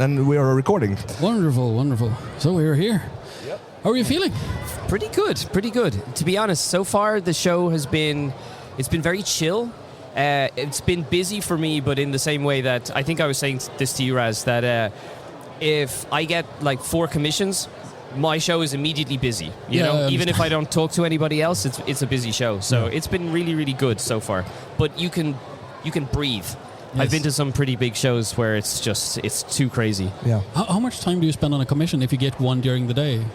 and we are recording. Wonderful, wonderful. So we're here. Yep. How are you feeling? Pretty good. To be honest, so far the show has been very chill. It's been busy for me, but in the same way that I think I was saying this to you, Raz, that if I get like 4 commissions, my show is immediately busy. You know, even if I don't talk to anybody else, it's a busy show. So it's been really, really good so far. But you can breathe. Yes. I've been to some pretty big shows where it's too crazy. Yeah. How much time do you spend on a commission if you get one during the day?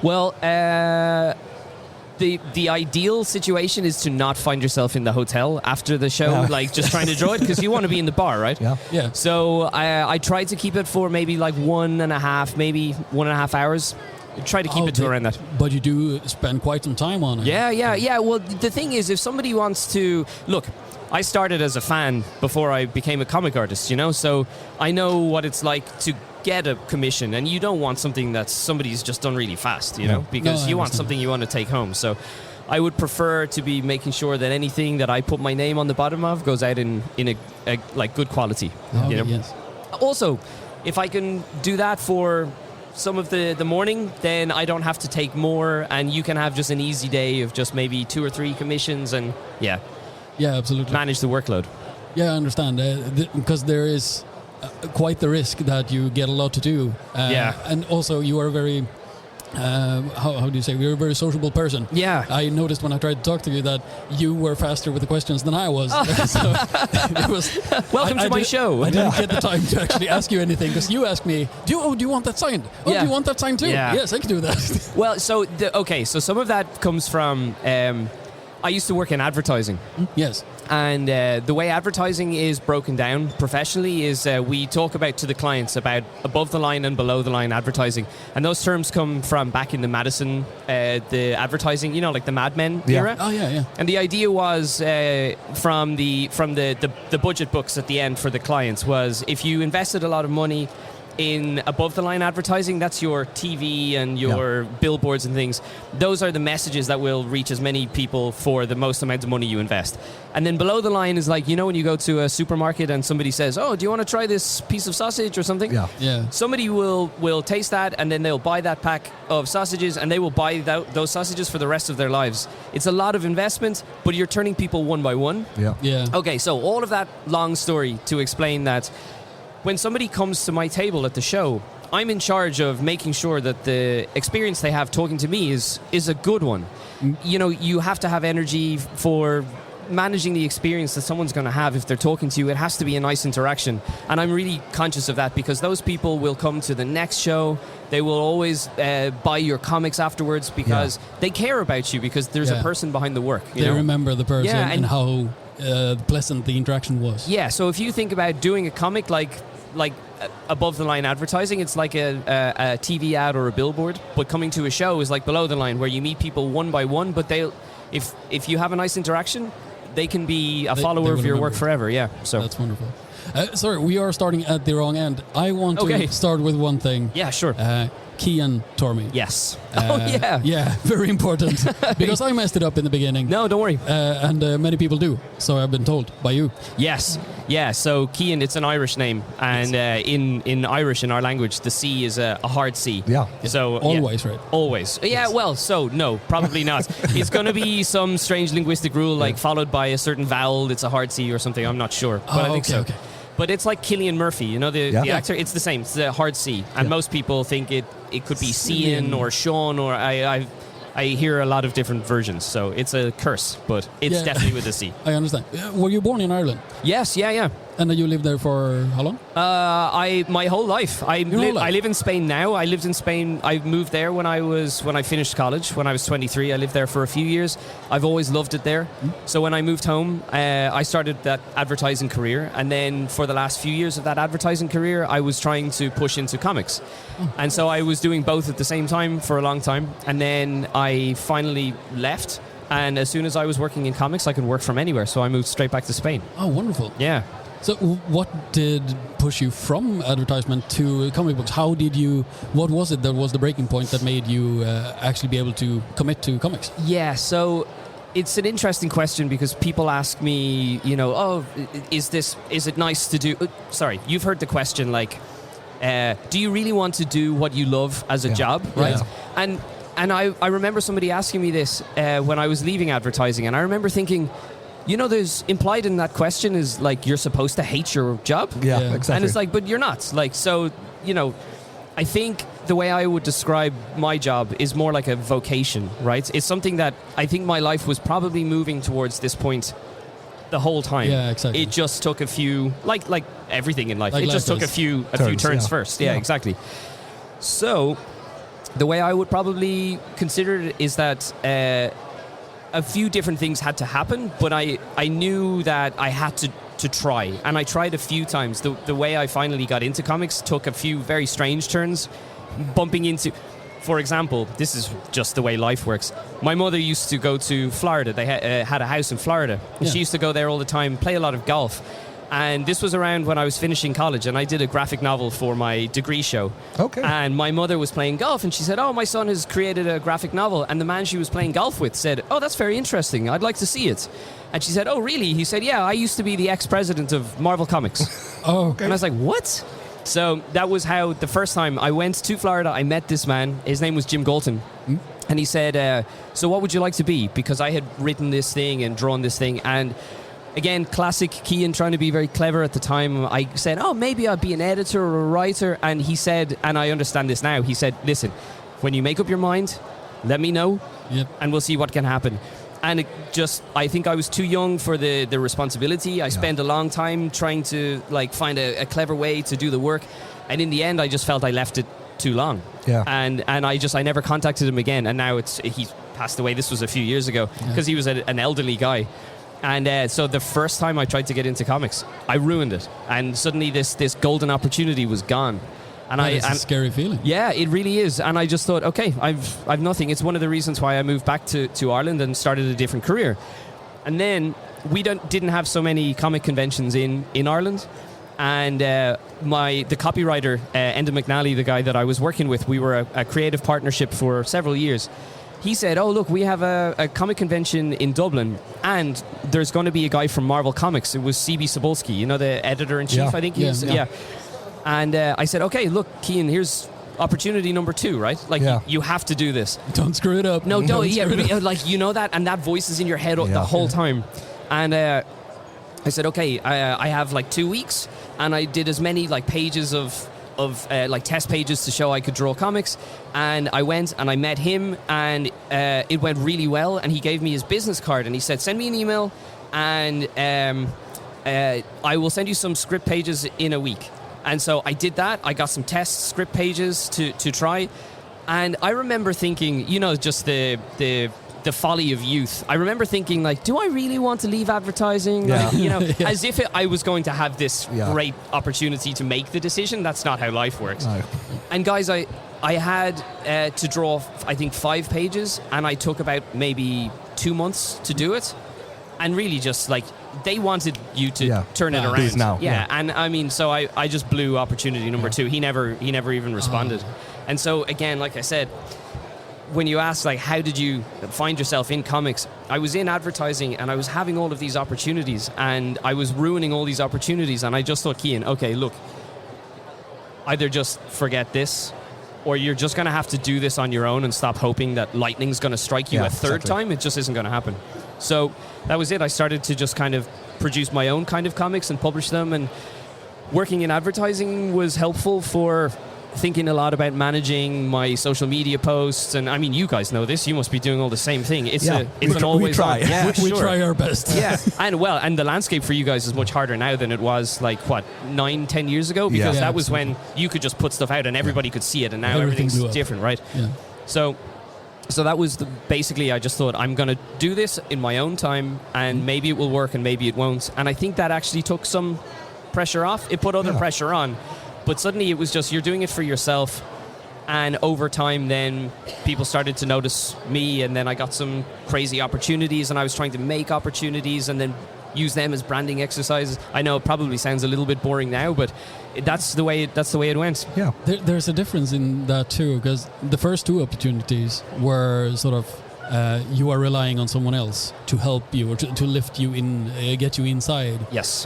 Well, the ideal situation is to not find yourself in the hotel after the show, like just trying to draw it, because you want to be in the bar, right? Yeah. So I try to keep it for maybe like 1.5 hours. Try to keep it to around that. But you do spend quite some time on it. Yeah. Well, the thing is, if somebody wants to... Look, I started as a fan before I became a comic artist, you know? So I know what it's like to get a commission, and you don't want something that somebody's just done really fast, you know? Because you want something you want to take home. So I would prefer to be making sure that anything that I put my name on the bottom of goes out in a like good quality. Oh, you know? Yes. Also, if I can do that for some of the morning, then I don't have to take more, and you can have just an easy day of just maybe 2 or 3 commissions, and absolutely manage the workload. Yeah, I understand, because there is quite the risk that you get a lot to do. And also you are very how do you say, you're a very sociable person. Yeah. I noticed when I tried to talk to you that you were faster with the questions than I was. So it was welcome to my show. I didn't get the time to actually ask you anything, because you asked me, do you want that signed? Do you want that signed too? Yes, I can do that. Well, so some of that comes from I used to work in advertising. Yes. And the way advertising is broken down professionally is we talk to the clients about above the line and below the line advertising. And those terms come from back in the Madison, the advertising, you know, like the Mad Men era. Oh, yeah. And the idea was from the budget books at the end for the clients was, if you invested a lot of money in above the line advertising, that's your TV and your billboards and things. Those are the messages that will reach as many people for the most amount of money you invest. And then below the line is like, you know, when you go to a supermarket and somebody says, oh, do you want to try this piece of sausage or something? Yeah. Somebody will taste that, and then they'll buy that pack of sausages, and they will buy those sausages for the rest of their lives. It's a lot of investment, but you're turning people one by one. Yeah. Okay, so all of that long story to explain that when somebody comes to my table at the show, I'm in charge of making sure that the experience they have talking to me is a good one. You know, you have to have energy for managing the experience that someone's going to have if they're talking to you. It has to be a nice interaction. And I'm really conscious of that, because those people will come to the next show. They will always buy your comics afterwards, because they care about you, because there's a person behind the work. They remember the person and how pleasant the interaction was. Yeah, so if you think about doing a comic like above the line advertising, it's like a TV ad or a billboard, but coming to a show is like below the line, where you meet people one by one, but if you have a nice interaction, they can be a follower of your work forever. Yeah, so that's wonderful. Sorry, we are starting at the wrong end. I want to start with one thing. Yeah, sure. Cian Tormey. Yes. Yeah, very important. Because I messed it up in the beginning. No, don't worry. And many people do. So I've been told by you. Yes. Yeah, so Cian, it's an Irish name. And in Irish, in our language, the C is a hard C. Yeah. So always, right? Always. Yeah, well, so no, probably not. It's going to be some strange linguistic rule, like followed by a certain vowel. It's a hard C or something. I'm not sure. But I think so. Okay. But it's like Cillian Murphy, you know, the actor. It's the same. It's the hard C. And most people think it could be Cian or Sean, or I hear a lot of different versions. So it's a curse, but it's definitely with a C. I understand. Were you born in Ireland? Yes, yeah. And you lived there for how long? My whole life. I live in Spain now. I lived in Spain. I moved there when I finished college. When I was 23, I lived there for a few years. I've always loved it there. So when I moved home, I started that advertising career, and then for the last few years of that advertising career, I was trying to push into comics. And so I was doing both at the same time for a long time, and then I finally left. And as soon as I was working in comics, I could work from anywhere. So I moved straight back to Spain. Oh, wonderful. Yeah. So what did push you from advertisement to comic books? What was it that was the breaking point that made you actually be able to commit to comics? Yeah, so it's an interesting question, because people ask me, you know, is it nice to do... Sorry, you've heard the question like, do you really want to do what you love as a job, right? Yeah. And I remember somebody asking me this when I was leaving advertising, and I remember thinking, there's implied in that question is like you're supposed to hate your job. Yeah, exactly. And it's like, but you're not. Like, so, I think the way I would describe my job is more like a vocation, right? It's something that I think my life was probably moving towards this point the whole time. Yeah, exactly. It just took a few, like everything in life, like it just took a few turns first. Yeah, exactly. So the way I would probably consider it is that a few different things had to happen, but I knew that I had to try, and I tried a few times. The way I finally got into comics took a few very strange turns, bumping into, for example, this is just the way life works. My mother used to go to Florida. They had a house in Florida. And she used to go there all the time, play a lot of golf. And this was around when I was finishing college, and I did a graphic novel for my degree show. Okay. And my mother was playing golf, and she said, "Oh, my son has created a graphic novel." And the man she was playing golf with said, "Oh, that's very interesting. I'd like to see it." And she said, "Oh, really?" He said, "Yeah, I used to be the ex-president of Marvel Comics." Oh, okay. And I was like, "What?" So that was how the first time I went to Florida, I met this man. His name was Jim Galton. And he said, "So what would you like to be?" Because I had written this thing and drawn this thing. And again, classic Cian trying to be very clever at the time. I said, "Oh, maybe I'd be an editor or a writer." And he said, and I understand this now, he said, "Listen, when you make up your mind, let me know, and we'll see what can happen." And it just, I think I was too young for the responsibility. I spent a long time trying to find a clever way to do the work. And in the end, I just felt I left it too long. Yeah. And I never contacted him again. And now he's passed away. This was a few years ago because he was an elderly guy. And so the first time I tried to get into comics, I ruined it. And suddenly this golden opportunity was gone. And it's a scary feeling. Yeah, it really is. And I just thought, okay, I've nothing. It's one of the reasons why I moved back to Ireland and started a different career. And then we didn't have so many comic conventions in Ireland. And the copywriter, Enda McNally, the guy that I was working with, we were a creative partnership for several years. He said, "Oh, look, we have a comic convention in Dublin, and there's going to be a guy from Marvel Comics." It was C.B. Cebulski, the editor-in-chief, I think he is. Yeah. And I said, "Okay, look, Cian, here's opportunity number 2, right? You have to do this. Don't screw it up. No, don't. Yeah, that, and that voice is in your head the whole time." And I said, "Okay, I have 2 weeks," and I did as many pages of test pages to show I could draw comics. And I went and I met him, and it went really well. And he gave me his business card, and he said, "Send me an email, and I will send you some script pages in a week." And so I did that. I got some test script pages to try. And I remember thinking, just the folly of youth. I remember thinking, do I really want to leave advertising? As if I was going to have this great opportunity to make the decision. That's not how life works. No. And guys, I had to draw, I think, 5 pages, and I took about maybe 2 months to do it. And really just they wanted you to turn it around. Now. Yeah. And I mean, so I just blew opportunity number 2. He never even responded. And so again, like I said, when you ask how did you find yourself in comics, I was in advertising and I was having all of these opportunities and I was ruining all these opportunities, and I just thought, Cian, okay, look, either just forget this, or you're just going to have to do this on your own and stop hoping that lightning's going to strike you a third time. It just isn't going to happen. So that was it. I started to just kind of produce my own kind of comics and publish them, and working in advertising was helpful for thinking a lot about managing my social media posts. And I mean, you guys know this. You must be doing all the same thing. It's an always try. on. Yeah, we try our best. Yeah, and the landscape for you guys is much harder now than it was 9-10 years ago, because that was when you could just put stuff out and everybody could see it, and now everything's different, right? Yeah. So that was basically, I just thought, I'm going to do this in my own time, and maybe it will work and maybe it won't. And I think that actually took some pressure off. It put other pressure on. But suddenly it was just, you're doing it for yourself. And over time, then people started to notice me, and then I got some crazy opportunities, and I was trying to make opportunities and then use them as branding exercises. I know it probably sounds a little bit boring now, but that's the way it went. Yeah, there's a difference in that too, because the first 2 opportunities were sort of you are relying on someone else to help you or to lift you in, get you inside. Yes.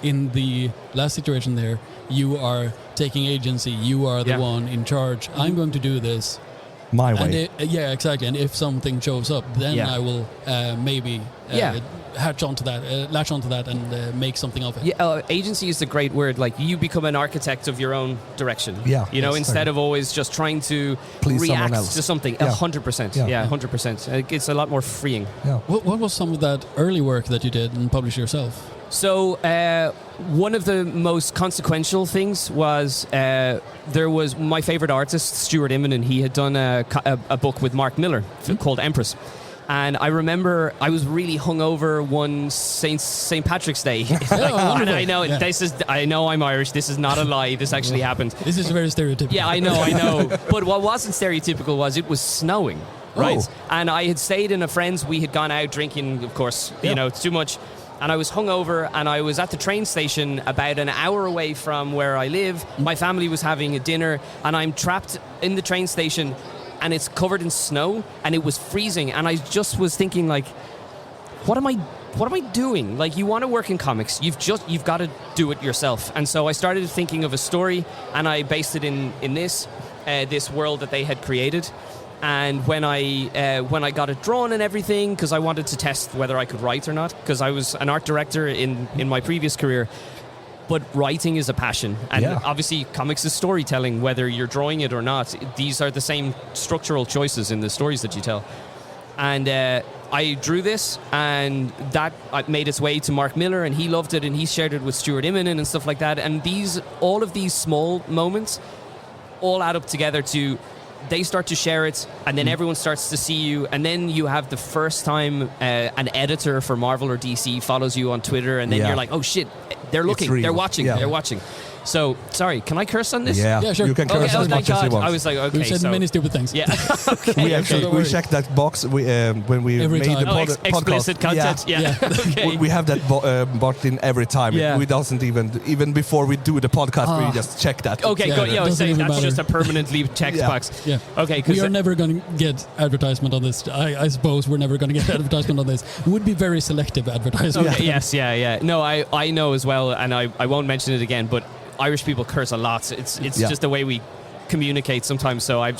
In the last situation there, you are taking agency. You are the one in charge. I'm going to do this my way. Yeah, exactly. And if something shows up, then I will maybe latch onto that and make something of it. Yeah, agency is a great word. Like, you become an architect of your own direction. Yeah. You know, instead of always just trying to please react to something. 100%. Yeah, 100%. It's a lot more freeing. Yeah. What was some of that early work that you did and published yourself? So one of the most consequential things was there was my favorite artist, Stuart Immonen. He had done a book with Mark Miller called Empress. And I remember I was really hungover one St. Patrick's Day. And I know I know I'm Irish. This is not a lie. This actually happened. This is very stereotypical. Yeah, I know. But what wasn't stereotypical was it was snowing, right? Oh. And I had stayed in a friend's. We had gone out drinking, of course, you know, too much. And I was hungover, and I was at the train station about an hour away from where I live. My family was having a dinner, and I'm trapped in the train station, and it's covered in snow, and it was freezing. And I just was thinking, like, what am I doing? Like, you want to work in comics, you've got to do it yourself. And so I started thinking of a story, and I based it in this world that they had created. And when I got it drawn and everything, because I wanted to test whether I could write or not, because I was an art director in my previous career, but writing is a passion. And obviously comics is storytelling, whether you're drawing it or not. These are the same structural choices in the stories that you tell. And I drew this, and that made its way to Mark Miller, and he loved it, and he shared it with Stuart Immonen and stuff like that. And all of these small moments all add up together to... They start to share it, and then everyone starts to see you, and then you have the first time an editor for Marvel or DC follows you on Twitter, and then you're like, oh shit, they're looking, they're watching. So, sorry, can I curse on this? Yeah, sure. You can curse as much as you want. I was like, okay, We've said many stupid things. Yeah. Okay. We checked that box when we every made time. the podcast. Explicit content. Yeah. Okay. We have that box in every time. Yeah. We doesn't even before we do the podcast, we just check that. Okay, good. Yeah, I was saying that's matter. just a permanently checked box. Yeah. Okay, we are never going to get advertisement on this. I suppose we're never going to get advertisement on this. It would be very selective advertisement. Okay, yes, yeah. No, I know as well, and I won't mention it again, but Irish people curse a lot. It's just the way we communicate sometimes. So I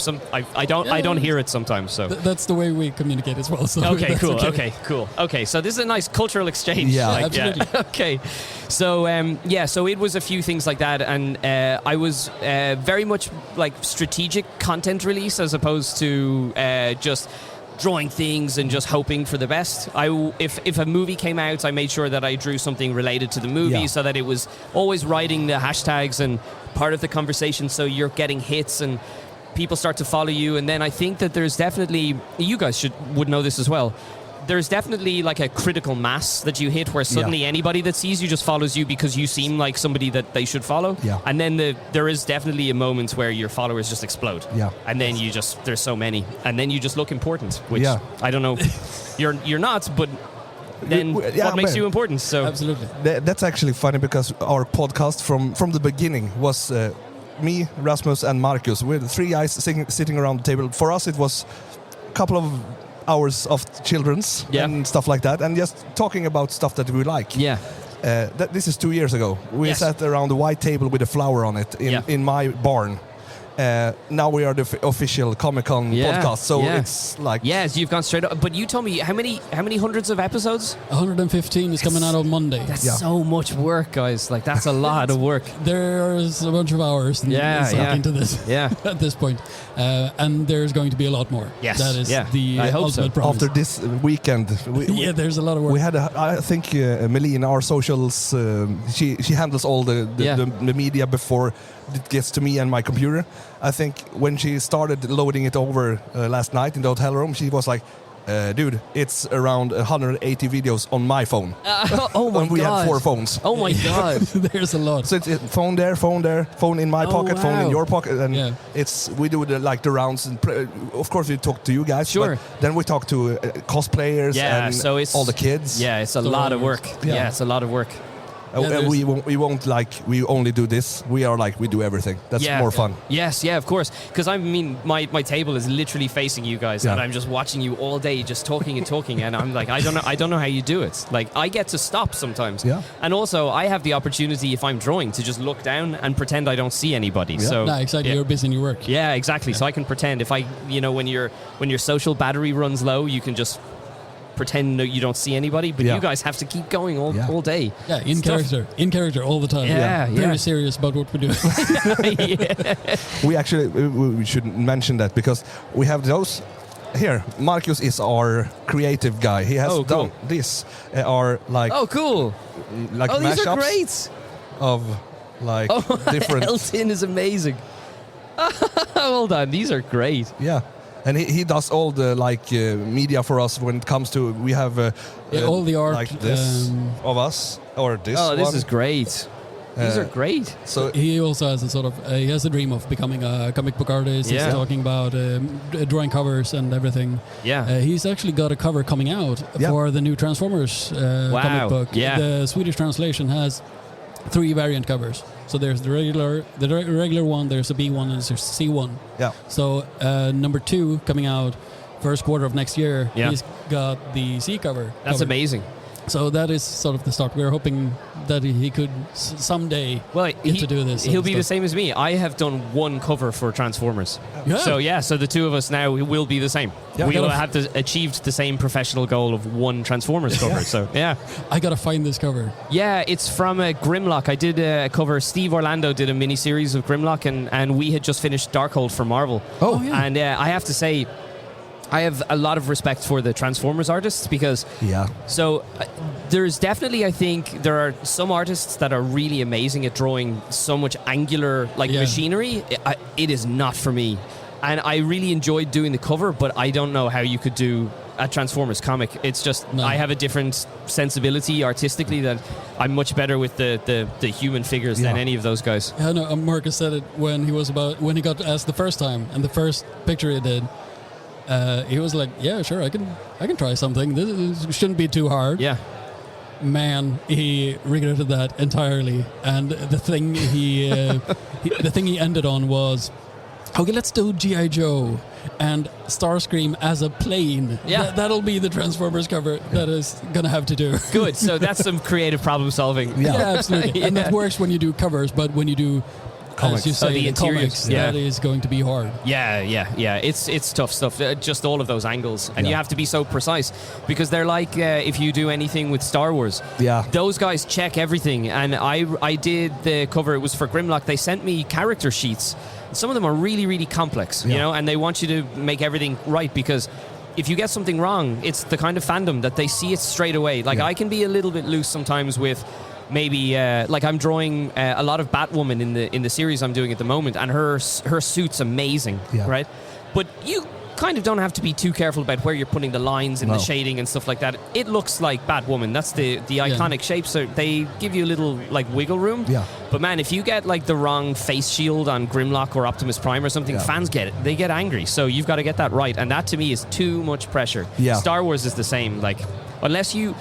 don't hear it sometimes. So that's the way we communicate as well. So okay, cool. Okay, cool. Okay, so this is a nice cultural exchange. Yeah, absolutely. Yeah. Okay, so so it was a few things like that, and I was very much like strategic content release as opposed to just drawing things and just hoping for the best. If a movie came out, I made sure that I drew something related to the movie so that it was always writing the hashtags and part of the conversation, so you're getting hits and people start to follow you. And then I think that there's definitely, you guys would know this as well, there's definitely like a critical mass that you hit where suddenly anybody that sees you just follows you because you seem like somebody that they should follow. Yeah. And then there is definitely a moment where your followers just explode. Yeah. And then there's so many. And then you just look important, which I don't know, you're not, but then what makes you important? So absolutely. That's actually funny because our podcast from the beginning was me, Rasmus, and Marcus. We're the three guys sitting around the table. For us, it was a couple of hours of children's and stuff like that, and just talking about stuff that we like. Yeah. This is 2 years ago. We sat around a white table with a flower on it in my barn. Now we are the official Comic-Con podcast, so it's like... Yes, you've gone straight up. But you told me, how many hundreds of episodes? 115 is coming out on Monday. That's so much work, guys. Like, that's a lot of work. There's a bunch of hours into this at this point. And there's going to be a lot more. Yes. That is the ultimate promise. After this weekend... there's a lot of work. We had, I think, Melina, our socials, she handles all the media before it gets to me and my computer. I think when she started loading it over last night in the hotel room, she was like, dude, it's around 180 videos on my phone. Oh my God. We had 4 phones. Oh my God. There's a lot. So it's phone there, phone in my pocket, phone in your pocket. And we do the rounds. And of course, we talk to you guys. Sure. But then we talk to cosplayers and so it's all the kids. Yeah, it's a lot of work. Yeah, it's a lot of work. We won't like we only do this. We are like we do everything. That's more fun. Yes, yeah, of course. Because I mean, my table is literally facing you guys, and I'm just watching you all day, just talking and talking, and I'm like, I don't know how you do it. Like, I get to stop sometimes, and also I have the opportunity, if I'm drawing, to just look down and pretend I don't see anybody. So no, exactly. You're busy in your work. Yeah, exactly. So I can pretend if I, when your social battery runs low, you can just pretend you don't see anybody, but you guys have to keep going all day. Yeah, in character all the time. Very serious about what we do. We actually we should mention that because we have those here. Marcus is our creative guy. He has done this. Are like cool. Like these mashups are great. Of like different. Elton is amazing. Hold on, these are great. Yeah. And he does all the media for us when it comes to we have all the art like this of us or this. Oh, this one. is great. These are great. So he also has a sort of he has a dream of becoming a comic book artist. He's talking about drawing covers and everything. Yeah, he's actually got a cover coming out for the new Transformers comic book. Yeah, the Swedish translation has 3 variant covers. So there's the regular one, there's a B one, and there's a C one. Yeah. So number 2 coming out first quarter of next year. Yeah. He's got the C cover. That's amazing. So that is sort of the start. We're hoping that he could someday get to do this. He'll be the same as me. I have done 1 cover for Transformers. Yeah. So the 2 of us now will be the same. Yeah, we will have achieved the same professional goal of 1 Transformers cover. So yeah. I gotta find this cover. Yeah, it's from Grimlock. I did a cover. Steve Orlando did a mini series of Grimlock, and we had just finished Darkhold for Marvel. Oh yeah. And I have to say, I have a lot of respect for the Transformers artists because so there's definitely, I think there are some artists that are really amazing at drawing so much angular machinery. It is not for me, and I really enjoyed doing the cover, but I don't know how you could do a Transformers comic. It's just I have a different sensibility artistically that I'm much better with the human figures than any of those guys. I know Marcus said it when he got asked the first time, and the first picture he did. He was like, "Yeah, sure, I can try something. This shouldn't be too hard." Yeah. Man, he regretted that entirely, and the thing he ended on was, "Okay, let's do G.I. Joe and Starscream as a plane. Yeah, that'll be the Transformers cover. That is gonna have to do." Good. So that's some creative problem solving. Yeah, absolutely. And that works when you do covers, but when you do comics. As you say, the interiors, that is going to be hard. Yeah. It's tough stuff. Just all of those angles, and you have to be so precise because they're like if you do anything with Star Wars. Yeah, those guys check everything, and I did the cover. It was for Grimlock. They sent me character sheets. Some of them are really, really complex, you know, and they want you to make everything right because if you get something wrong, it's the kind of fandom that they see it straight away. Like I can be a little bit loose sometimes with. Maybe like I'm drawing a lot of Batwoman in the series I'm doing at the moment, and her suit's amazing, right? But you kind of don't have to be too careful about where you're putting the lines and the shading and stuff like that. It looks like Batwoman. That's the iconic shape, so they give you a little like wiggle room. Yeah. But man, if you get like the wrong face shield on Grimlock or Optimus Prime or something, fans get it. They get angry. So you've got to get that right, and that to me is too much pressure. Yeah. Star Wars is the same. Like. Unless you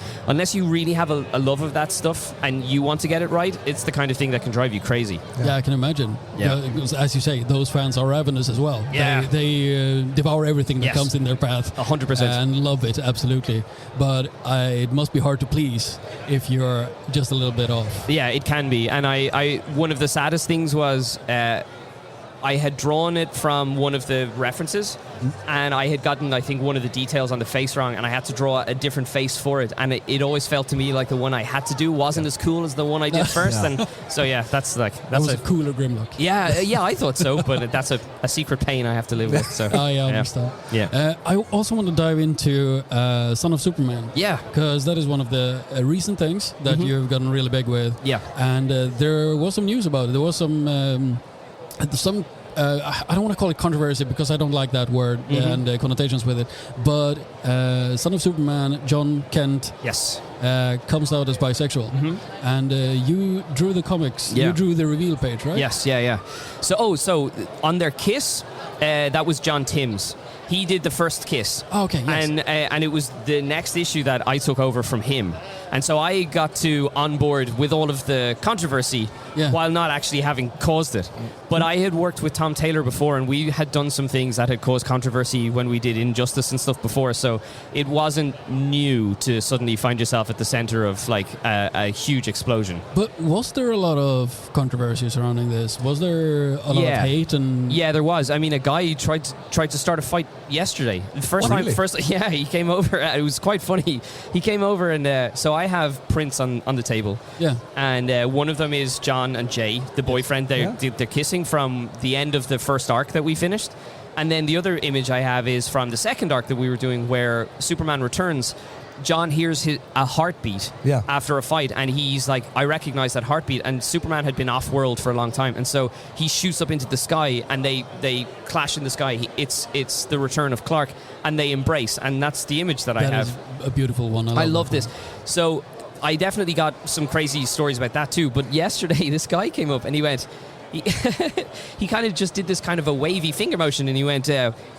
really have a love of that stuff and you want to get it right, it's the kind of thing that can drive you crazy. Yeah, I can imagine. Yeah. As you say, those fans are ravenous as well. Yeah. They devour everything that comes in their path. 100%. And love it, absolutely. But it must be hard to please if you're just a little bit off. Yeah, it can be. And I one of the saddest things was... I had drawn it from one of the references, and I had gotten, I think, one of the details on the face wrong, and I had to draw a different face for it, and it always felt to me like the one I had to do wasn't as cool as the one I did first, and so that's that was a cooler Grimlock. Yeah, I thought so, but that's a secret pain I have to live with. So I understand. Yeah. I also want to dive into Son of Superman. Yeah, because that is one of the recent things that you've gotten really big with. Yeah, and there was some news about it. There was some. I don't want to call it controversy because I don't like that word and connotations with it. But Son of Superman, John Kent, comes out as bisexual, and you drew the comics. Yeah. You drew the reveal page, right? Yes, yeah. So on their kiss, that was John Timms. He did the first kiss. Oh, okay, yes. And it was the next issue that I took over from him. And so I got to on board with all of the controversy while not actually having caused it. But I had worked with Tom Taylor before, and we had done some things that had caused controversy when we did Injustice and stuff before. So it wasn't new to suddenly find yourself at the center of like a huge explosion. But was there a lot of controversy surrounding this? Was there a lot of hate? Yeah, there was. I mean, a guy tried to start a fight yesterday. The first time, he came over. It was quite funny. He came over, and so I have prints on the table. Yeah. And one of them is John and Jay, the boyfriend. They're kissing from the end of the first arc that we finished. And then the other image I have is from the second arc that we were doing, where Superman returns. John hears a heartbeat after a fight, and he's like, I recognize that heartbeat. And Superman had been off-world for a long time, and so he shoots up into the sky, and they clash in the sky. It's the return of Clark, and they embrace, and that's the image that I have. That is a beautiful one. I love this. So I definitely got some crazy stories about that too. But yesterday, this guy came up, and he went... He kind of just did this kind of a wavy finger motion, and he went,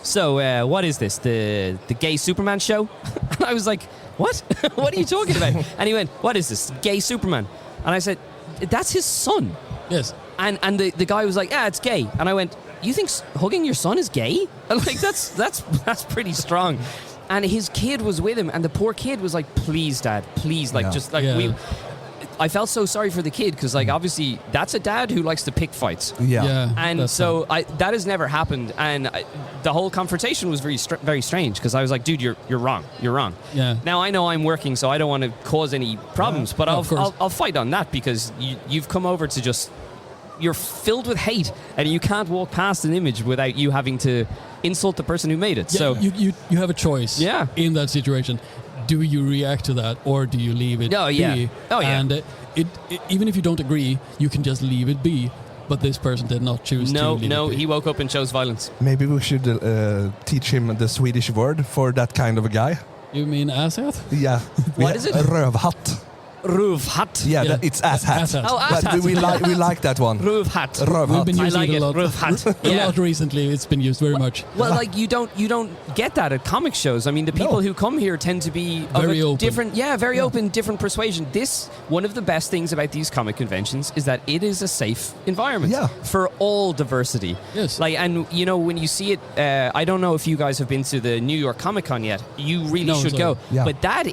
so what is this, the gay Superman show? And I was like, what? What are you talking about? And he went, what is this, gay Superman? And I said, that's his son. Yes. And the guy was like, it's gay. And I went, you think hugging your son is gay? And like, that's pretty strong. And his kid was with him, and the poor kid was like, please, Dad, please, like, just like I felt so sorry for the kid, because like obviously that's a dad who likes to pick fights. And so that has never happened, and the whole confrontation was very strange, because I was like, dude, you're wrong. Now I know I'm working, so I don't want to cause any problems, but I'll fight on that, because you've come over to just, you're filled with hate, and you can't walk past an image without you having to insult the person who made it. So you have a choice in that situation. Do you react to that, or do you leave it be? And even if you don't agree, you can just leave it be. But this person did not choose to leave it be. He woke up and chose violence. Maybe we should teach him the Swedish word for that kind of a guy. You mean asshat? Yeah. What is it? Rövhatt. Rövhatt. Yeah, it's asshat. Oh, asshat. But we like that one. Rövhatt. We've been using it a lot. Rövhatt. A lot recently. It's been used very much. Well, like you don't get that at comic shows. I mean, the people who come here tend to be very open. Different, very open, different persuasion. One of the best things about these comic conventions is that it is a safe environment for all diversity. Yes. Like, and you know, when you see it, I don't know if you guys have been to the New York Comic Con yet. You really should go. Yeah. But that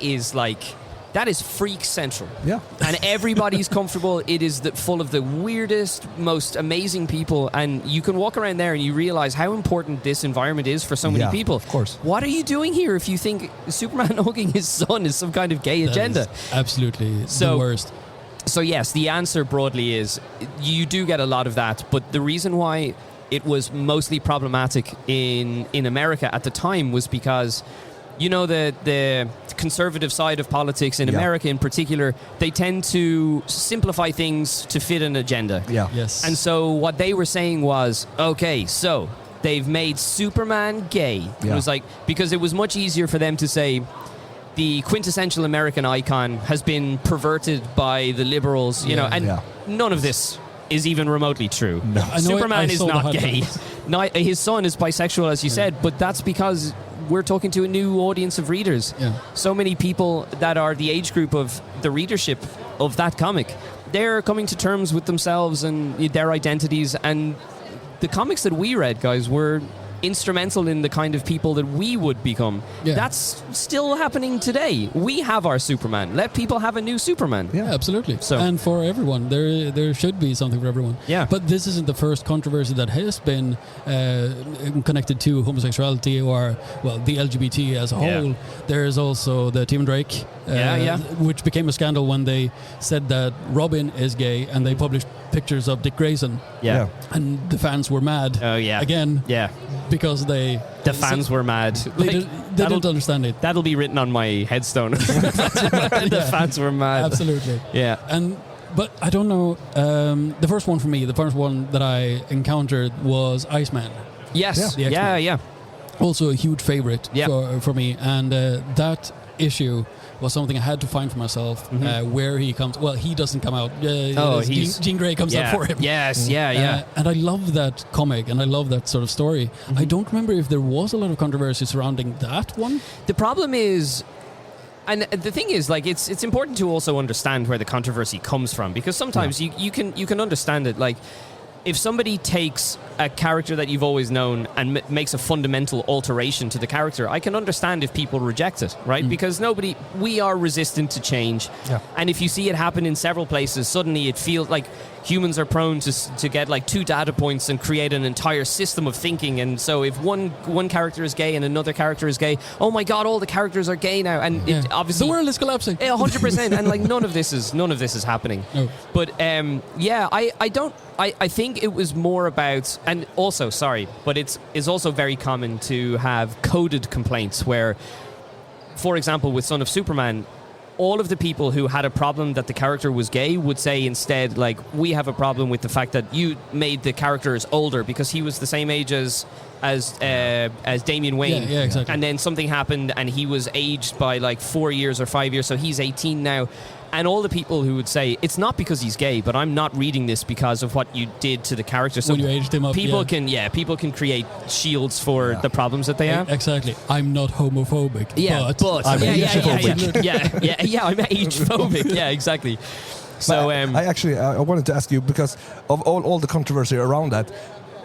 is freak central. Yeah. And everybody's comfortable. It is full of the weirdest, most amazing people. And you can walk around there and you realize how important this environment is for so many people. Of course. What are you doing here if you think Superman hugging his son is some kind of gay agenda? Absolutely the worst. So yes, the answer broadly is you do get a lot of that. But the reason why it was mostly problematic in America at the time was because... You know, the conservative side of politics in America in particular, they tend to simplify things to fit an agenda. Yeah. Yes. And so what they were saying was, okay, so they've made Superman gay. Yeah. It was like, because it was much easier for them to say the quintessential American icon has been perverted by the liberals, you know, and none of this is even remotely true. No. Superman is not gay. His son is bisexual, as you said, but that's because... We're talking to a new audience of readers. Yeah. So many people that are the age group of the readership of that comic, they're coming to terms with themselves and their identities. And the comics that we read, guys, were instrumental in the kind of people that we would become. Yeah. That's still happening today. We have our Superman. Let people have a new Superman. Yeah, absolutely. So, and for everyone, there should be something for everyone. Yeah. But this isn't the first controversy that has been connected to homosexuality or, well, the LGBT as a whole. Yeah. There's also the Tim Drake, which became a scandal when they said that Robin is gay and they published pictures of Dick Grayson. Yeah. And the fans were mad. Oh, yeah. Again. Yeah. Because the fans were mad. They don't understand it. That'll be written on my headstone. The fans were mad. Absolutely. Yeah. But I don't know. The first one that I encountered was Iceman. Yes. Yeah. also a huge favorite for me, and that issue was something I had to find for myself. Where he comes, well, he doesn't come out. Jean Grey comes out for him. Yes, yeah. And I love that comic, and I love that sort of story. I don't remember if there was a lot of controversy surrounding that one. The problem is, and the thing is, like, it's important to also understand where the controversy comes from, because sometimes you can understand it. Like, if somebody takes a character that you've always known and makes a fundamental alteration to the character, I can understand if people reject it, right? Because we are resistant to change. Yeah. And if you see it happen in several places, suddenly it feels like humans are prone to get like 2 data points and create an entire system of thinking. And so if one character is gay and another character is gay, oh my God, all the characters are gay now. And it obviously the world is collapsing. 100%. And like none of this is happening. No. But I think it was more about, and also, sorry, but it's also very common to have coded complaints where, for example, with Son of Superman, all of the people who had a problem that the character was gay would say instead, like, we have a problem with the fact that you made the characters older because he was the same age as Damian Wayne. Yeah, exactly. And then something happened and he was aged by like 4 years or 5 years, so he's 18 now. And all the people who would say, it's not because he's gay, but I'm not reading this because of what you did to the character. So when you aged him up, people can create shields for the problems that they have. Exactly. I'm not homophobic, but I'm age-phobic. I'm age-phobic. Yeah, exactly. So I wanted to ask you, because of all the controversy around that,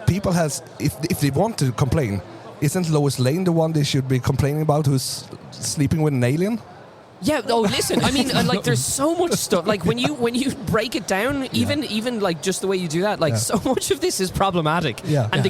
people if they want to complain, isn't Lois Lane the one they should be complaining about, who's sleeping with an alien? Yeah. Oh, listen. I mean, like, there's so much stuff. Like, when you break it down, even like just the way you do that, like, so much of this is problematic. Yeah. And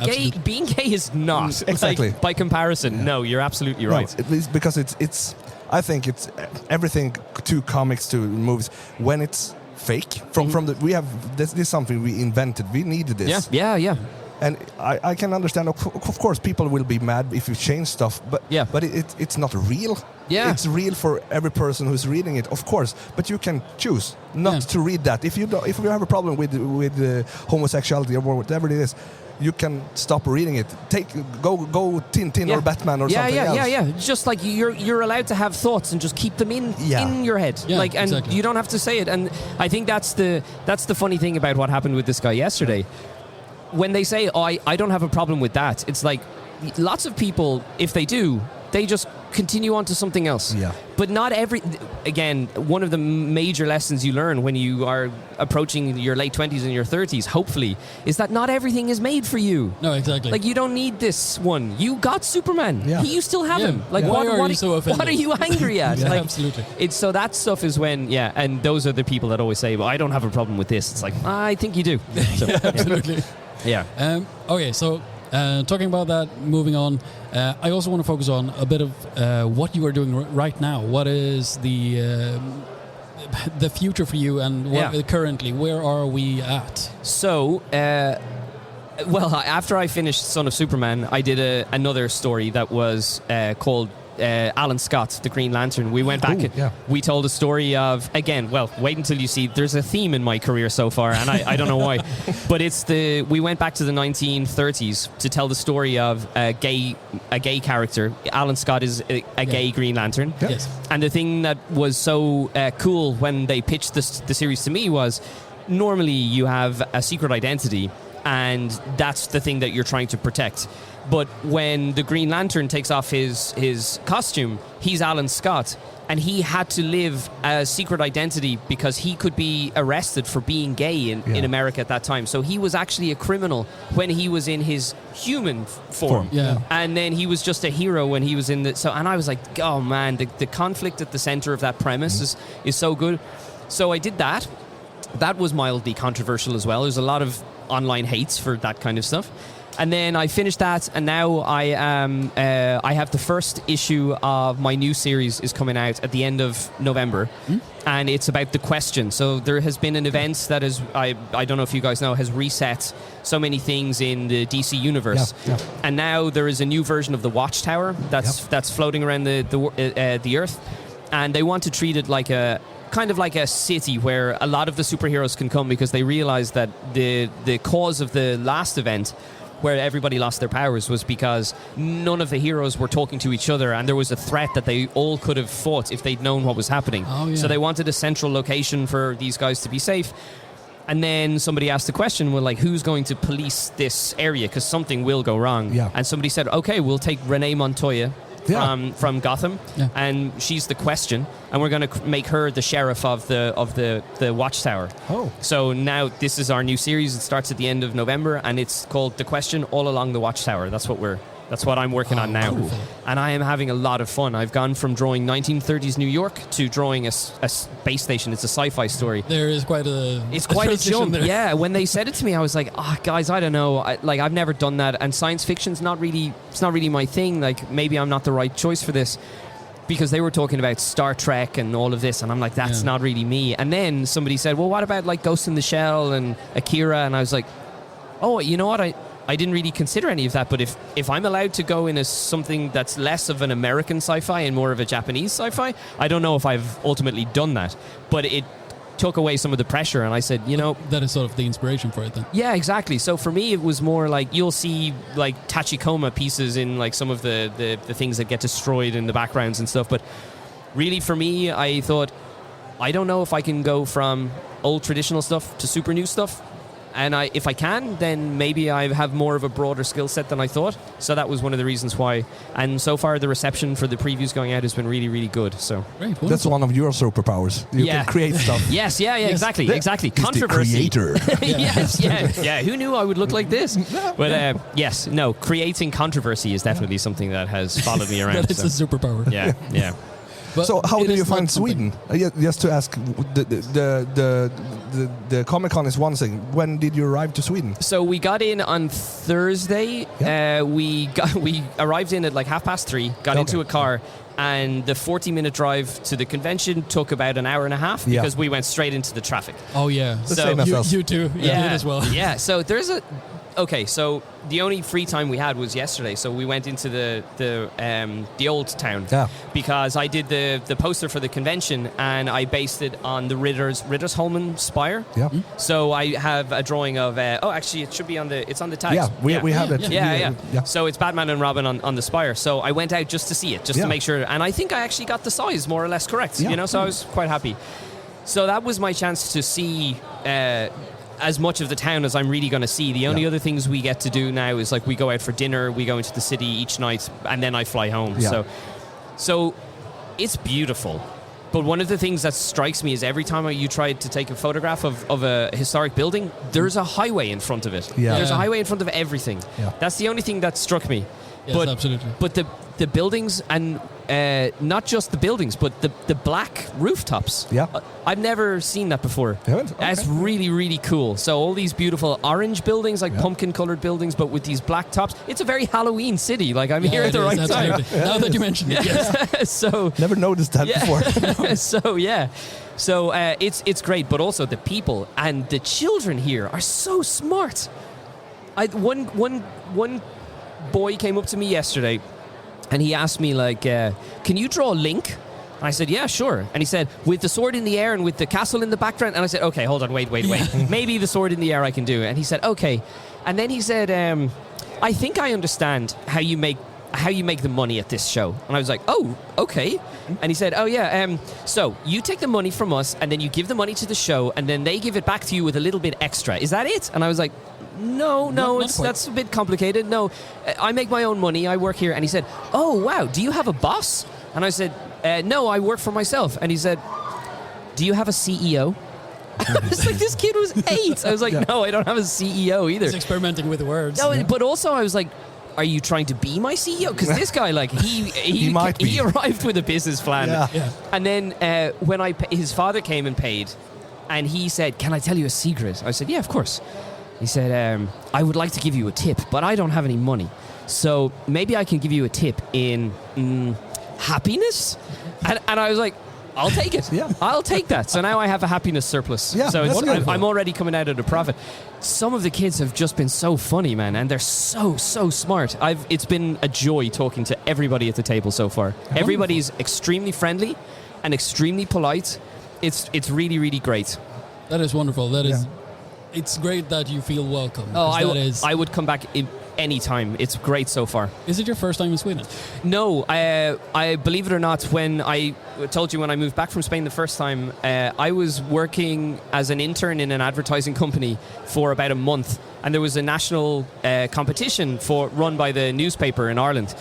being gay is not. Exactly. Like, by comparison, no, you're absolutely right. No, at least because it's. I think it's everything to comics to movies when it's fake. From the we have this is something we invented. We needed this. Yeah. And I can understand. Of course, people will be mad if you change stuff, but it's not real. Yeah, it's real for every person who's reading it, of course. But you can choose not to read that. If you have a problem with homosexuality or whatever it is, you can stop reading it. Go Tintin or Batman or something else. Yeah. Just like you're allowed to have thoughts and just keep them in your head. Yeah, like, and you don't have to say it. And I think that's the funny thing about what happened with this guy yesterday. When they say, "Oh, I don't have a problem with that," it's like lots of people, if they do, they just continue on to something else. Yeah. But not again, one of the major lessons you learn when you are approaching your late 20s and your 30s, hopefully, is that not everything is made for you. No, exactly. Like, you don't need this one. You got Superman. Yeah. You still have him. Like, why are you so offended? What are you angry at? Like, absolutely. So that stuff is when, and those are the people that always say, well, I don't have a problem with this. It's like, I think you do. So, absolutely. Yeah. Okay, so talking about that, moving on, I also want to focus on a bit of what you are doing right now. What is the future for you, and currently, where are we at? So, after I finished Son of Superman, I did another story that was called Alan Scott, the Green Lantern. We went back. We told a story of, again, wait until you see. There's a theme in my career so far, and I don't know why, but we went back to the 1930s to tell the story of a gay character. Alan Scott is a gay Green Lantern. Yes. And the thing that was so cool when they pitched the series to me was, normally you have a secret identity, and that's the thing that you're trying to protect. But when the Green Lantern takes off his costume, he's Alan Scott, and he had to live a secret identity because he could be arrested for being gay in America at that time. So he was actually a criminal when he was in his human form. Yeah. And then he was just a hero when he was in and I was like, oh man, the conflict at the center of that premise is so good. So I did that. That was mildly controversial as well. There's a lot of online hates for that kind of stuff. And then I finished that, and now I have the first issue of my new series is coming out at the end of November, and it's about the question. So there has been an event that is, I don't know if you guys know, has reset so many things in the DC universe, and now there is a new version of the Watchtower that's floating around the Earth, and they want to treat it like a kind of like a city where a lot of the superheroes can come, because they realize that the cause of the last event where everybody lost their powers was because none of the heroes were talking to each other, and there was a threat that they all could have fought if they'd known what was happening. Oh, yeah. So they wanted a central location for these guys to be safe. And then somebody asked the question, well, like, who's going to police this area? Because something will go wrong. Yeah. And somebody said, okay, we'll take Renee Montoya from Gotham, and she's the question, and we're going to make her the sheriff of the Watchtower. Oh. So now this is our new series. It starts at the end of November, and it's called The Question All Along the Watchtower. That's what I'm working on now. Cool. And I am having a lot of fun. I've gone from drawing 1930s New York to drawing a space station. It's a sci-fi story. There is quite a jump. there. Yeah, when they said it to me, I was like, guys, I don't know. I've never done that. And science fiction's not really my thing. Like, maybe I'm not the right choice for this. Because they were talking about Star Trek and all of this, and I'm like, that's not really me. And then somebody said, well, what about like Ghost in the Shell and Akira? And I was like, oh, you know what? I didn't really consider any of that, but if I'm allowed to go in as something that's less of an American sci-fi and more of a Japanese sci-fi, I don't know if I've ultimately done that. But it took away some of the pressure, and I said, you know... That is sort of the inspiration for it then. Yeah, exactly. So for me, it was more like, you'll see like Tachikoma pieces in like some of the things that get destroyed in the backgrounds and stuff, but really for me, I thought, I don't know if I can go from old traditional stuff to super new stuff. And if I can, then maybe I have more of a broader skill set than I thought. So that was one of the reasons why. And so far, the reception for the previews going out has been really, really good. So that's one of your superpowers. You can create stuff. Yes, exactly. Controversy. The creator. Yes. Who knew I would look like this? But creating controversy is definitely something that has followed me around. It's a superpower. Yeah. But so how do you find Sweden? Just to ask, the Comic-Con is one thing. When did you arrive to Sweden? So we got in on Thursday. Yeah. We arrived in at like 3:30, got into a car, and the 40-minute drive to the convention took about an hour and a half because we went straight into the traffic. Oh, yeah. The same as us. You too. Yeah, as well. Yeah, so there's a... Okay, so the only free time we had was yesterday, so we went into the old town because I did the poster for the convention, and I based it on the Riddersholmen Spire. Yeah. So I have a drawing of actually it should be on the tags. Yeah, we have it. Yeah. So it's Batman and Robin on the spire. So I went out just to see it, to make sure, and I think I actually got the size more or less correct. Yeah. So I was quite happy. So that was my chance to see as much of the town as I'm really going to see. The only other things we get to do now is like we go out for dinner, we go into the city each night, and then I fly home. Yeah. So it's beautiful. But one of the things that strikes me is every time you try to take a photograph of a historic building, there's a highway in front of it. Yeah. There's a highway in front of everything. Yeah. That's the only thing that struck me. Yes, absolutely. But the buildings, and not just the buildings, but the black rooftops. Yeah. I've never seen that before. Okay. That's really, really cool. So all these beautiful orange buildings, like pumpkin-colored buildings, but with these black tops. It's a very Halloween city. Like, I'm here at the right time. Now that you mention it, yes. So never noticed that before. So it's great, but also the people and the children here are so smart. One boy came up to me yesterday, and he asked me, like, can you draw Link? And I said, yeah, sure. And he said, with the sword in the air and with the castle in the background. And I said, okay, hold on, wait. Maybe the sword in the air I can do. And he said, okay. And then he said, I think I understand how you make the money at this show. And I was like, oh, okay. And he said, oh, yeah, so you take the money from us, and then you give the money to the show, and then they give it back to you with a little bit extra. Is that it? And I was like, no, that's a bit complicated. No, I make my own money. I work here. And he said, oh, wow, do you have a boss? And I said, no, I work for myself. And he said, do you have a CEO? I was like, this kid was 8. I was like, no, I don't have a CEO either. He's experimenting with words. No, but also I was like, are you trying to be my CEO? Because this guy, like, he arrived with a business plan. Yeah. And then when his father came and paid, and he said, can I tell you a secret? I said, yeah, of course. He said, I would like to give you a tip, but I don't have any money. So maybe I can give you a tip in happiness? And I was like, I'll take it. Yeah. I'll take that. So now I have a happiness surplus. Yeah, so I'm already coming out at a profit. Some of the kids have just been so funny, man, and they're so smart. It's been a joy talking to everybody at the table so far. Everybody's extremely friendly and extremely polite. It's really, really great. That is wonderful. That is... It's great that you feel welcome. Oh, I would come back anytime. It's great so far. Is it your first time in Sweden? No, I believe it or not, when I told you when I moved back from Spain the first time, I was working as an intern in an advertising company for about a month, and there was a national competition run by the newspaper in Ireland.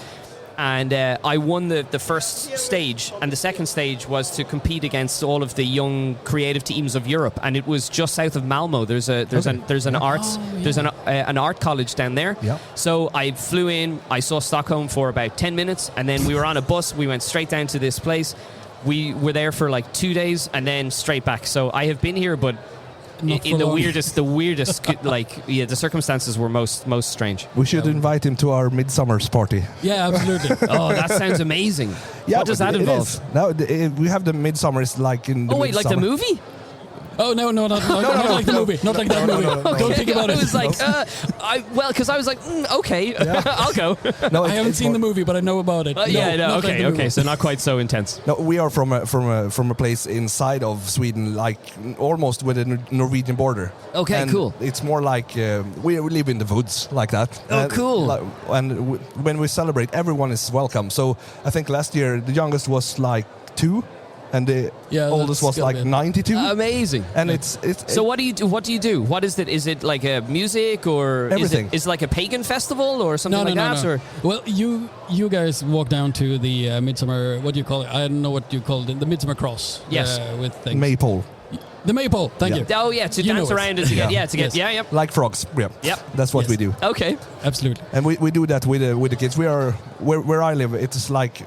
And I won the first stage, and the second stage was to compete against all of the young creative teams of Europe. And it was just south of Malmo. There's an art college down there. Yeah. So I flew in. I saw Stockholm for about 10 minutes, and then we were on a bus. We went straight down to this place. We were there for like 2 days, and then straight back. So I have been here, but in the weirdest, the circumstances were most strange. We should invite him to our midsummer's party. Yeah, absolutely. Oh, that sounds amazing. Yeah, what does that involve? Now we have the midsummer's like in the like the movie? Oh, no, not like the movie. Not like that movie. Okay. Don't think about it. I was like, because I was like, okay, Yeah. I'll go. No, I haven't seen the movie, but I know about it. Okay, so not quite so intense. No, we are from a place inside of Sweden, like almost with the Norwegian border. Okay, and cool. It's more like we live in the woods like that. Oh, cool. When we celebrate, everyone is welcome. So I think last year the youngest was like 2. And the oldest was like 92. Amazing. And So what do you do? What do you do? What is it? Is it like a music or everything? Is it like a pagan festival or something like that? No. Or? Well, you guys walk down to the midsummer. What do you call it? I don't know what you call it. The midsummer cross. Yes. With things. Maypole. The maypole. Thank you. Oh yeah, to dance around and to get yep. Like frogs. Yeah. Yep. That's what we do. Okay. Absolutely. And we do that with the kids. We are where I live. It's like.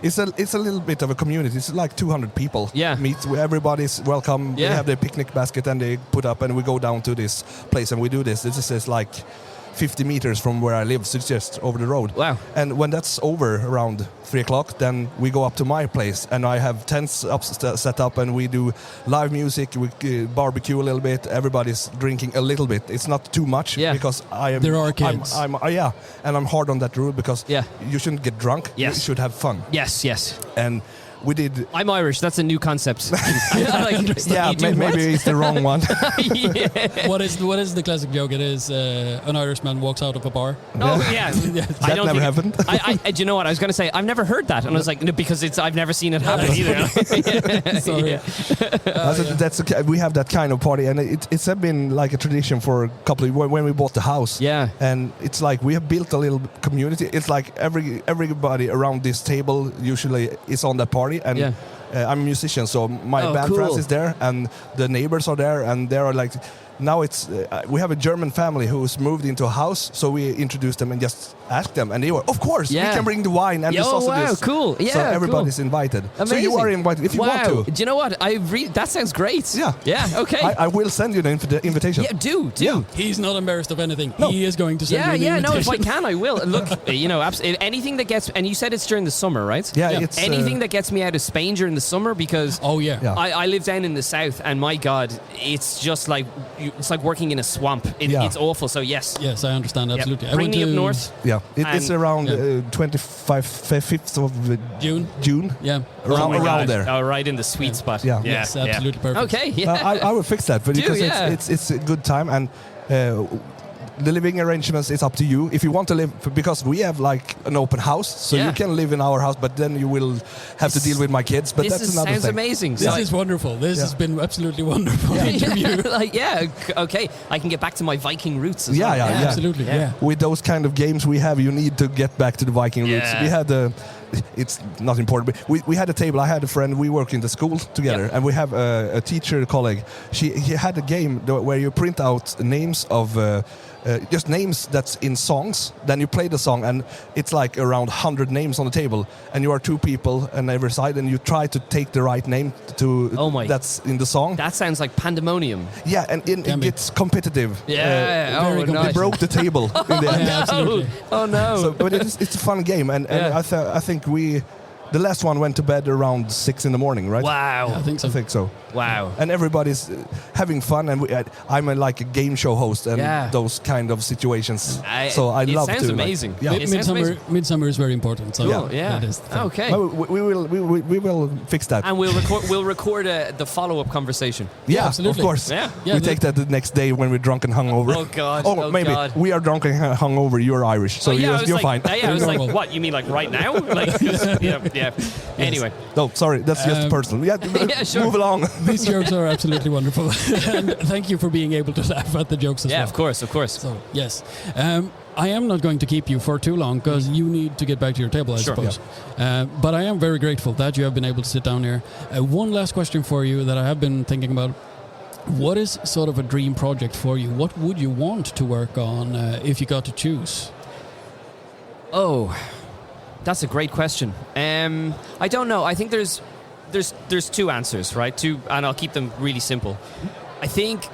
It's a little bit of a community. It's like 200 people. Yeah. Meet. Everybody's welcome. Yeah. They have their picnic basket and they put up, and we go down to this place and we do this. This is like 50 meters from where I live, so it's just over the road. Wow. And when that's over around 3 o'clock, then we go up to my place and I have tents set up and we do live music, we barbecue a little bit, everybody's drinking a little bit. It's not too much because there are kids. and I'm hard on that rule because you shouldn't get drunk. Yes. You should have fun. Yes. And we did. I'm Irish. That's a new concept. Maybe it's the wrong one. What is the classic joke? It is an Irishman walks out of a bar. Oh yeah, that never happened. Do you know what I was going to say? I've never heard that, and I was like, no, because I've never seen it happen either. Sorry. We have that kind of party, and it's been like a tradition for a couple of when we bought the house. Yeah, and it's like we have built a little community. It's like everybody around this table usually is on that party. And I'm a musician, so my band friends is there, and the neighbors are there, and they are like. Now it's we have a German family who's moved into a house, so we introduced them and just asked them, and they were, of course, we can bring the wine and the sausages. Wow, cool! Yeah, so everybody's invited. Amazing. So you are invited if you want to. Do you know what? That sounds great. Yeah. Okay. I will send you the invitation. Yeah, do. Yeah. He's not embarrassed of anything. No. He is going to send you the invitation. No, if I can, I will. Look, anything that gets, and you said it's during the summer, right? Yeah. It's anything that gets me out of Spain during the summer, because I live down in the south, and my God, it's just like it's like working in a swamp. It's awful. So yes, I understand absolutely. Bring me up north. Yeah, it's around 5th of June. Yeah, around there. Oh, right in the sweet spot. Yeah. Yes, absolutely perfect. Okay. Yeah. I will fix that, but because it's a good time, and the living arrangements is up to you. If you want to live, because we have like an open house, so you can live in our house, but then you will have to deal with my kids. But that's another thing. Sounds amazing. This is wonderful. This has been absolutely wonderful interview. Okay. I can get back to my Viking roots as well. Yeah, absolutely. Yeah. With those kind of games we have, you need to get back to the Viking roots. We had it's not important, but we had a table. I had a friend, we work in the school together, and we have a teacher colleague. He had a game where you print out names of just names that's in songs, then you play the song, and it's like around 100 names on the table, and you are 2 people on every side, and you try to take the right name to that's in the song. That sounds like pandemonium. Yeah, and it gets competitive. Nice. They broke the table in the end. Absolutely. Oh no. But it's a fun game, and I think The last one went to bed around 6 in the morning, right? Wow. I think so. Wow. And everybody's having fun, and I'm like a game show host and those kind of situations. So I love to. It sounds amazing. Midsummer is very important. So cool. Yeah. That is okay. Well, we will fix that. And we'll record the follow-up conversation. Yeah, absolutely. Of course. Yeah. We take that the next day when we're drunk and hungover. Oh God. Oh, maybe God. we are drunk and hungover. You're Irish, so you're fine. I was like, what? You mean like right now? Like, yeah. Anyway. No, sorry, that's just personal. Yeah, sure. Move along. These jokes are absolutely wonderful, and thank you for being able to laugh at the jokes as well. Yeah, of course. So yes, I am not going to keep you for too long because you need to get back to your table, I suppose. Yeah. But I am very grateful that you have been able to sit down here. One last question for you that I have been thinking about. What is sort of a dream project for you? What would you want to work on if you got to choose? Oh, that's a great question. I don't know. I think there's two answers, right? And I'll keep them really simple. I think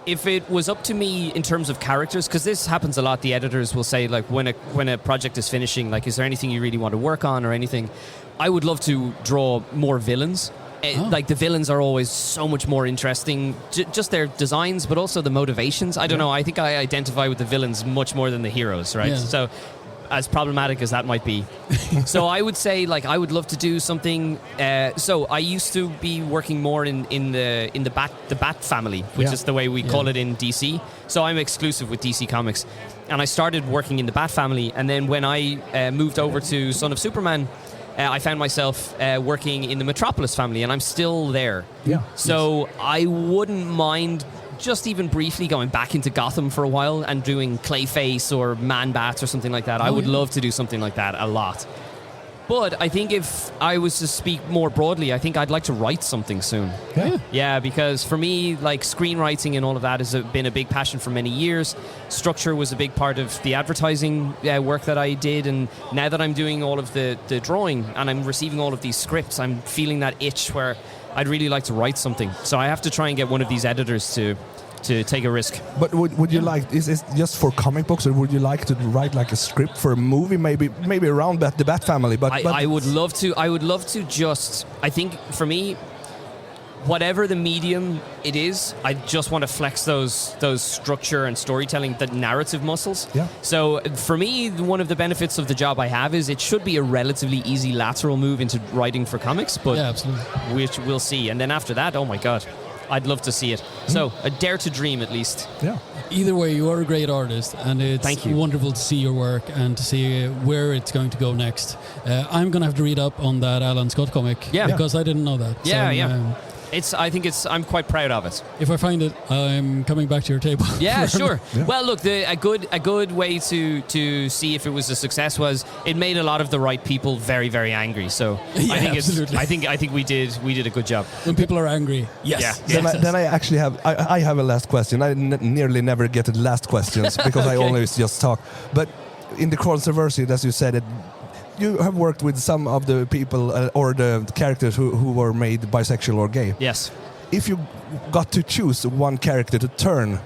if it was up to me in terms of characters, because this happens a lot, the editors will say, like, when a project is finishing, like, is there anything you really want to work on or anything? I would love to draw more villains. Like, the villains are always so much more interesting, just their designs, but also the motivations. I don't know. I think I identify with the villains much more than the heroes, right? Yeah. So, as problematic as that might be. So I would say, like, I would love to do something. So I used to be working more in the Bat family, which is the way we call it in DC. So I'm exclusive with DC Comics, and I started working in the Bat family. And then when I moved over to Son of Superman, I found myself working in the Metropolis family, and I'm still there. Yeah. So I wouldn't mind just even briefly going back into Gotham for a while and doing Clayface or Man-Bats or something like that. I would love to do something like that a lot. But I think if I was to speak more broadly, I think I'd like to write something soon. Yeah, because for me, like, screenwriting and all of that has been a big passion for many years. Structure was a big part of the advertising work that I did, and now that I'm doing all of the drawing and I'm receiving all of these scripts, I'm feeling that itch where I'd really like to write something. So I have to try and get one of these editors to take a risk. But would you like, is it just for comic books, or would you like to write like a script for a movie, maybe around the Bat family? But I would love to. I would love to just. I think for me, whatever the medium it is, I just want to flex those structure and storytelling, the narrative muscles. Yeah. So for me, one of the benefits of the job I have is it should be a relatively easy lateral move into writing for comics, but absolutely. Which we'll see. And then after that, oh my God, I'd love to see it. So a dare to dream, at least. Yeah. Either way, you are a great artist, and it's wonderful to see your work and to see where it's going to go next. I'm going to have to read up on that Alan Scott comic because I didn't know that. I'm quite proud of it. If I find it, I'm coming back to your table. Yeah, sure. Yeah. Well, look, a good way to see if it was a success was it made a lot of the right people very, very angry. So I think we did a good job. When people are angry, yes. Yeah. Then I actually have I have a last question. I nearly never get the last questions because I always just talk. But in the controversy, as you said, you have worked with some of the people or the characters who were made bisexual or gay. Yes. If you got to choose one character to turn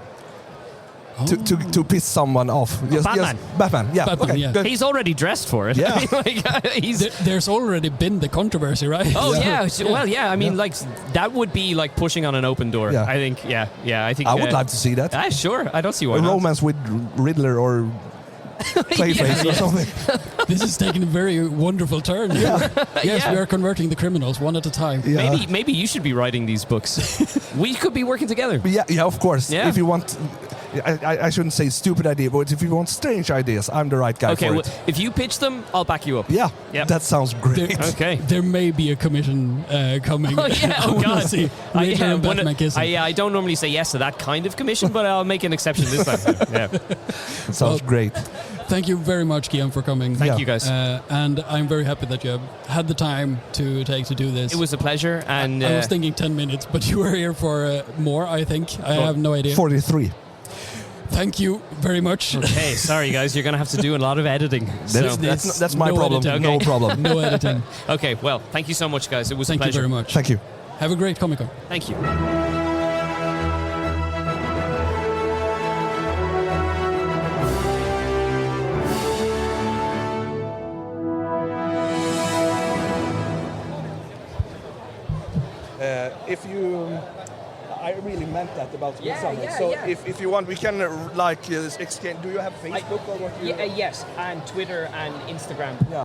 to piss someone off, Batman. Yeah, Batman, Good. He's already dressed for it. Yeah. There's already been the controversy, right? Oh yeah. Well, yeah. I mean, like, that would be like pushing on an open door. Yeah. I think. Yeah. I think I would like to see that. Sure. I don't see why a not. romance with Riddler or Clayface or something. This is taking a very wonderful turn. Yeah. Yes, we are converting the criminals one at a time. Yeah. Maybe you should be writing these books. We could be working together. Yeah, of course. Yeah. If you want, I shouldn't say stupid idea, but if you want strange ideas, I'm the right guy for it. If you pitch them, I'll back you up. Yeah, that sounds great. There may be a commission coming. Oh, yeah. Oh, God. See. I don't normally say yes to that kind of commission, but I'll make an exception this time. Yeah. Sounds great. Thank you very much, Cian, for coming. Thank you, guys. And I'm very happy that you have had the time to do this. It was a pleasure. And I was thinking 10 minutes, but you were here for more, I think. I have no idea. 43. Thank you very much. Okay, sorry, guys. You're going to have to do a lot of editing. That's my problem. Editing. No problem. No editing. Okay, well, thank you so much, guys. It was a pleasure. Thank you very much. Thank you. Have a great Comic-Con. Thank you. If you, I really meant that about Midsummer. Yeah, so yeah. if you want, we can exchange. Do you have Facebook or what? Yes, and Twitter and Instagram. Yeah.